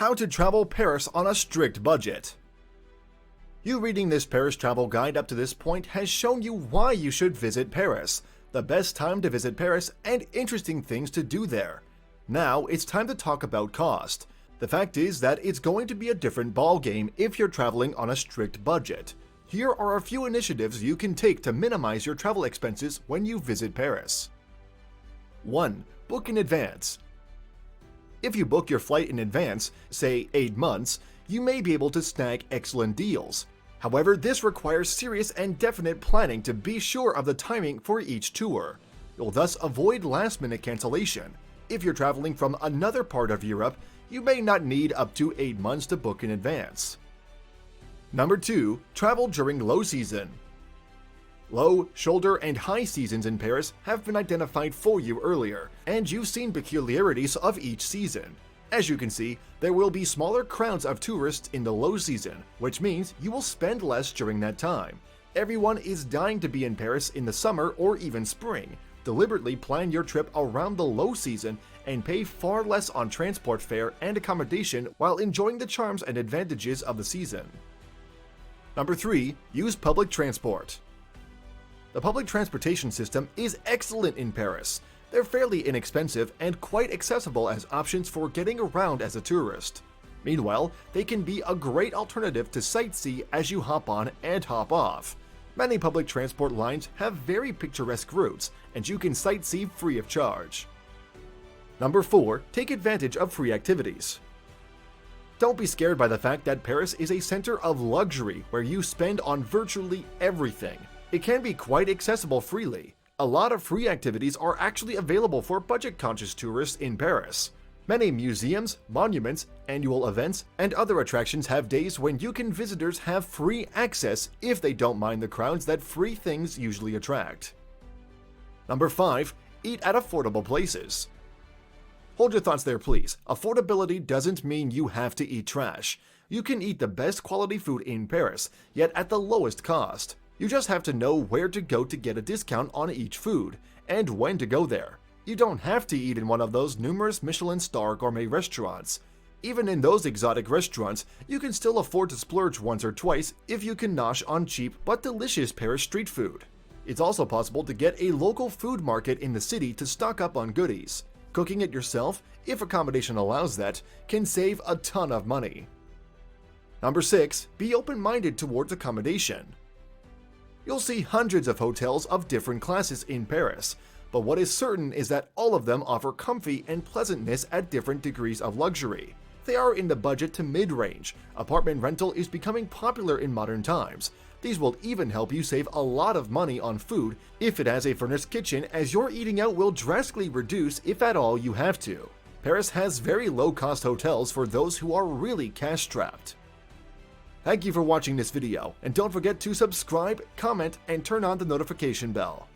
How to travel Paris on a strict budget. You reading this Paris travel guide up to this point has shown you why you should visit Paris, the best time to visit Paris, and interesting things to do there. Now it's time to talk about cost. The fact is that it's going to be a different ballgame if you're traveling on a strict budget. Here are a few initiatives you can take to minimize your travel expenses when you visit Paris. 1. Book in advance. If you book your flight in advance, say 8 months, you may be able to snag excellent deals. However, this requires serious and definite planning to be sure of the timing for each tour. You'll thus avoid last-minute cancellation. If you're traveling from another part of Europe, you may not need up to 8 months to book in advance. Number 2. Travel during low season. Low, shoulder, and high seasons in Paris have been identified for you earlier, and you've seen peculiarities of each season. As you can see, there will be smaller crowds of tourists in the low season, which means you will spend less during that time. Everyone is dying to be in Paris in the summer or even spring. Deliberately plan your trip around the low season and pay far less on transport fare and accommodation while enjoying the charms and advantages of the season. Number 3. Use public transport. The public transportation system is excellent in Paris. They're fairly inexpensive and quite accessible as options for getting around as a tourist. Meanwhile, they can be a great alternative to sightsee as you hop on and hop off. Many public transport lines have very picturesque routes, and you can sightsee free of charge. Number 4. Take advantage of free activities. Don't be scared by the fact that Paris is a center of luxury where you spend on virtually everything. It can be quite accessible freely. A lot of free activities are actually available for budget-conscious tourists in Paris. Many museums, monuments, annual events, and other attractions have days when visitors have free access if they don't mind the crowds that free things usually attract. Number 5. Eat at affordable places. Hold your thoughts there, please. Affordability doesn't mean you have to eat trash. You can eat the best quality food in Paris, yet at the lowest cost. You just have to know where to go to get a discount on each food, and when to go there. You don't have to eat in one of those numerous Michelin star gourmet restaurants. Even in those exotic restaurants, you can still afford to splurge once or twice if you can nosh on cheap but delicious Paris street food. It's also possible to get a local food market in the city to stock up on goodies. Cooking it yourself, if accommodation allows that, can save a ton of money. Number 6. Be open-minded towards accommodation. You'll see hundreds of hotels of different classes in Paris, but what is certain is that all of them offer comfy and pleasantness at different degrees of luxury. They are in the budget to mid-range. Apartment rental is becoming popular in modern times. These will even help you save a lot of money on food if it has a furnished kitchen, as your eating out will drastically reduce if at all you have to. Paris has very low-cost hotels for those who are really cash-strapped. Thank you for watching this video, and don't forget to subscribe, comment, and turn on the notification bell.